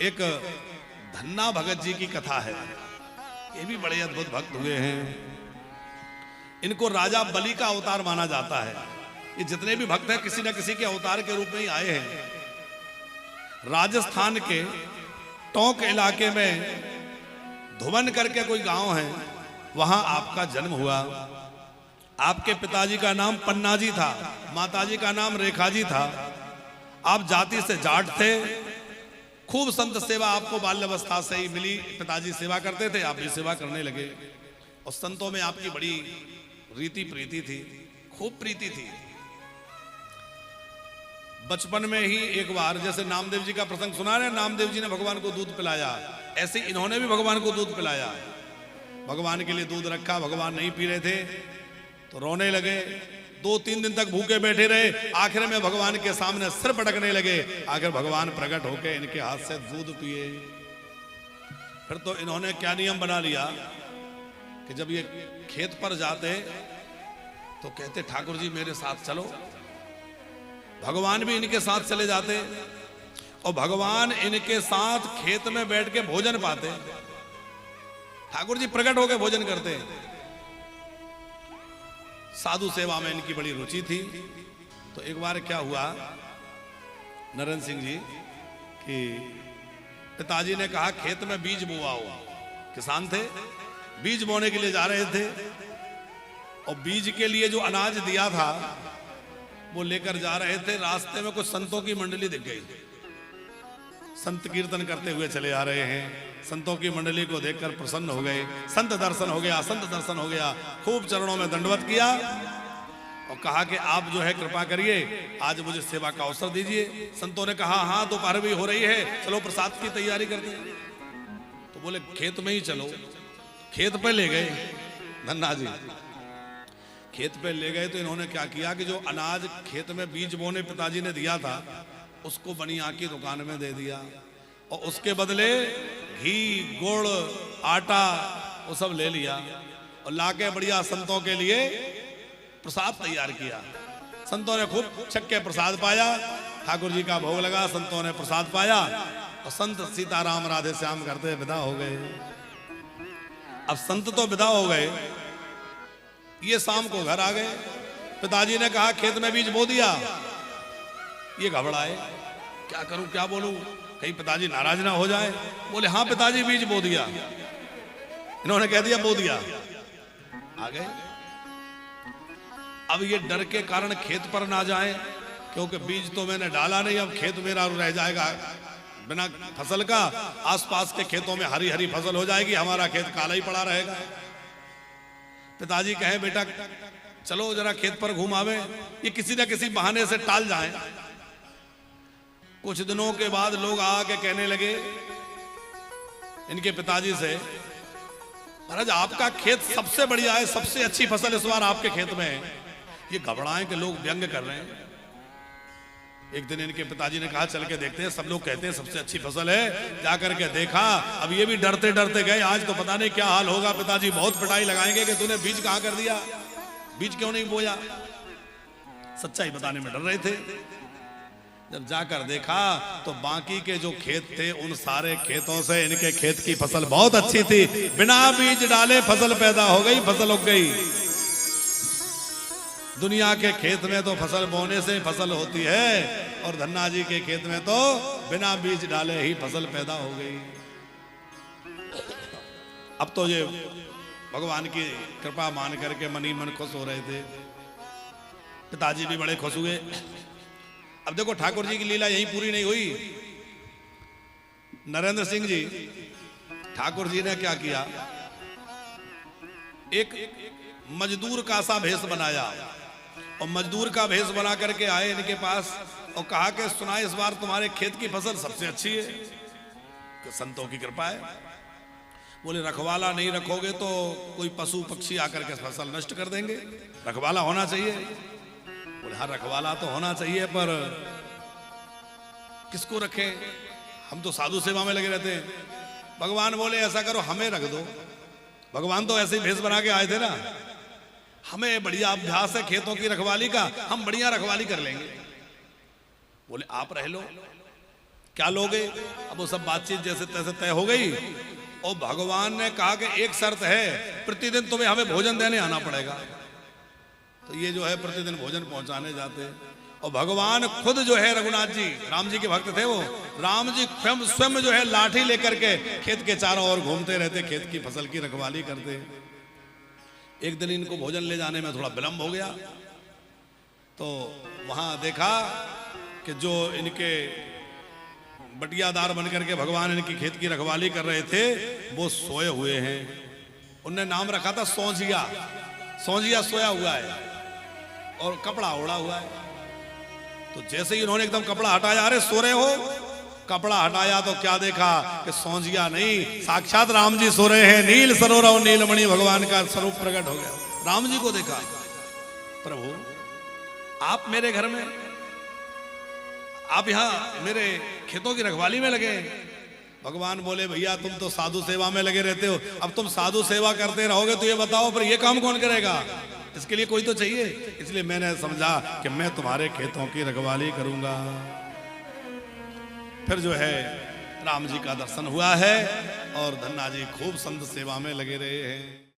एक धन्ना भगत जी की कथा है। ये भी बड़े अद्भुत भक्त हुए हैं। इनको राजा बलि का अवतार माना जाता है। ये जितने भी भक्त हैं किसी न किसी के अवतार के रूप में ही आए हैं। राजस्थान के टोंक इलाके में धुवन करके कोई गांव है, वहां आपका जन्म हुआ। आपके पिताजी का नाम पन्ना जी था, माताजी का नाम रेखा जी था। आप जाति से जाट थे। खूब संत सेवा आपको बाल्यावस्था से ही मिली। पिताजी सेवा करते थे, आप भी सेवा करने लगे। और संतों में आपकी बड़ी रीति प्रीति थी, खूब प्रीति थी। बचपन में ही एक बार, जैसे नामदेव जी का प्रसंग सुना रहे, नामदेव जी ने भगवान को दूध पिलाया, ऐसे इन्होंने भी भगवान को दूध पिलाया। भगवान के लिए दूध रखा, भगवान नहीं पी रहे थे तो रोने लगे। 2-3 दिन तक भूखे बैठे रहे। आखिर में भगवान के सामने सिर पटकने लगे। आखिर भगवान प्रकट होके इनके हाथ से दूध पिए। फिर तो इन्होंने क्या नियम बना लिया कि जब ये खेत पर जाते तो कहते, ठाकुर जी मेरे साथ चलो। भगवान भी इनके साथ चले जाते और भगवान इनके साथ खेत में बैठ के भोजन पाते। ठाकुर जी प्रकट होकर भोजन करते। साधु सेवा में इनकी बड़ी रुचि थी। तो एक बार क्या हुआ, नरेंद्र सिंह जी कि पिताजी ने कहा खेत में बीज बोआओ। किसान थे, बीज बोने के लिए जा रहे थे और बीज के लिए जो अनाज दिया था वो लेकर जा रहे थे। रास्ते में कुछ संतों की मंडली दिख गई। संत कीर्तन करते हुए चले आ रहे हैं। संतों की मंडली को देखकर प्रसन्न हो गए। संत दर्शन हो गया, संत दर्शन हो गया। खूब चरणों में दंडवत किया और कहा कि आप जो है कृपा करिए, आज मुझे सेवा का अवसर दीजिए। संतों ने कहा हाँ दोपहर भी हो रही है, चलो प्रसाद की तैयारी करते हैं। तो बोले खेत में ही चलो। खेत पे ले गए धन्ना जी। खेत पे ले गए तो इन्होंने क्या किया कि जो अनाज खेत में बीज बोने पिताजी ने दिया था उसको बनिया की दुकान में दे दिया और उसके बदले घी, गुड़, आटा वो सब ले लिया और लाके बढ़िया संतों के लिए प्रसाद तैयार किया। संतों ने खूब छक्के प्रसाद पाया। ठाकुर जी का भोग लगा, संतों ने प्रसाद पाया और संत सीताराम राधे श्याम करते विदा हो गए। अब संत तो विदा हो गए, ये शाम को घर आ गए। पिताजी ने कहा खेत में बीज बो दिया। ये घबराए, क्या करूं क्या बोलूं, कहीं पिताजी नाराज ना हो जाए। बोले हाँ पिताजी बीज बो दिया। इन्होंने कह दिया बो दिया। आ गए। अब ये डर के कारण खेत पर ना जाए, क्योंकि बीज तो मैंने डाला नहीं, अब खेत मेरा रह जाएगा बिना फसल का। आसपास के खेतों में हरी हरी फसल हो जाएगी, हमारा खेत काला ही पड़ा रहेगा। पिताजी कहे बेटा चलो जरा खेत पर घूम आवे, ये किसी न किसी बहाने से टाल जाए। कुछ दिनों के बाद लोग आके कहने लगे इनके पिताजी से, महाराज आपका खेत सबसे बढ़िया है, सबसे अच्छी फसल इस बार आपके खेत में है। ये घबराए कि लोग व्यंग कर रहे हैं। एक दिन इनके पिताजी ने कहा चल के देखते हैं, सब लोग कहते हैं सबसे अच्छी फसल है। जाकर के देखा, अब ये भी डरते डरते गए। आज तो पता नहीं क्या हाल होगा, पिताजी बहुत पिटाई लगाएंगे कि तूने बीज कहां कर दिया, बीज क्यों नहीं बोया। सच्चाई बताने में डर रहे थे। जब जाकर देखा तो बाकी के जो खेत थे उन सारे खेतों से इनके खेत की फसल बहुत अच्छी थी। बिना बीज डाले फसल पैदा हो गई, फसल उग गई। दुनिया के खेत में तो फसल बोने से फसल होती है और धन्ना जी के खेत में तो बिना बीज डाले ही फसल पैदा हो गई। अब तो ये भगवान की कृपा मान करके मन ही मन खुश हो रहे थे। पिताजी भी बड़े खुश हुए। अब देखो ठाकुर जी की लीला यही पूरी नहीं हुई। नरेंद्र सिंह जी, ठाकुर जी ने क्या किया, एक मजदूर का सा भेष बनाया और मजदूर का भेष बना करके आए इनके पास और कहा कि सुना इस बार तुम्हारे खेत की फसल सबसे अच्छी है, कि संतों की कृपा है। बोले रखवाला नहीं रखोगे तो कोई पशु पक्षी आकर के फसल नष्ट कर देंगे, रखवाला होना चाहिए। बोले हाँ रखवाला तो होना चाहिए, पर किसको रखें, हम तो साधु सेवा में लगे रहते हैं। भगवान बोले ऐसा करो हमें रख दो। भगवान तो ऐसे ही भेष बना के आए थे ना, हमें बढ़िया अभ्यास है खेतों की रखवाली का, हम बढ़िया रखवाली कर लेंगे। बोले आप रह लो। क्या लोगे? अब वो सब बातचीत जैसे तैसे तय हो गई और भगवान ने कहा कि एक शर्त है, प्रतिदिन तुम्हें हमें भोजन देने आना पड़ेगा। तो ये जो है प्रतिदिन भोजन पहुंचाने जाते, और भगवान खुद जो है, रघुनाथ जी राम जी के भक्त थे वो, राम जी स्वयं जो है लाठी लेकर के खेत के चारों ओर घूमते रहते, खेत की फसल की रखवाली करते। एक दिन इनको भोजन ले जाने में थोड़ा विलंब हो गया, तो वहां देखा कि जो इनके बटियादार बनकर के भगवान इनकी खेत की रखवाली कर रहे थे वो सोए हुए हैं। उनने नाम रखा था सौंजिया। सौंजिया सोया हुआ है और कपड़ा ओढ़ा हुआ है। तो जैसे ही इन्होंने एकदम कपड़ा हटाया, अरे सो रहे हो? कपड़ा हटाया तो क्या देखा कि सौंजिया नहीं, साक्षात राम जी सो रहे हैं। नील सरोवर और नीलमणि भगवान का स्वरूप प्रकट हो गया। राम जी को देखा, प्रभु आप मेरे घर में, आप यहाँ मेरे खेतों की रखवाली में लगे। भगवान बोले भैया तुम तो साधु सेवा में लगे रहते हो, अब तुम साधु सेवा करते रहोगे तो ये बताओ पर ये काम कौन करेगा? इसके लिए कोई तो चाहिए। इसलिए मैंने समझा कि मैं तुम्हारे खेतों की रखवाली करूंगा। फिर जो है राम जी का दर्शन हुआ है और धन्ना जी खूब संत सेवा में लगे रहे हैं।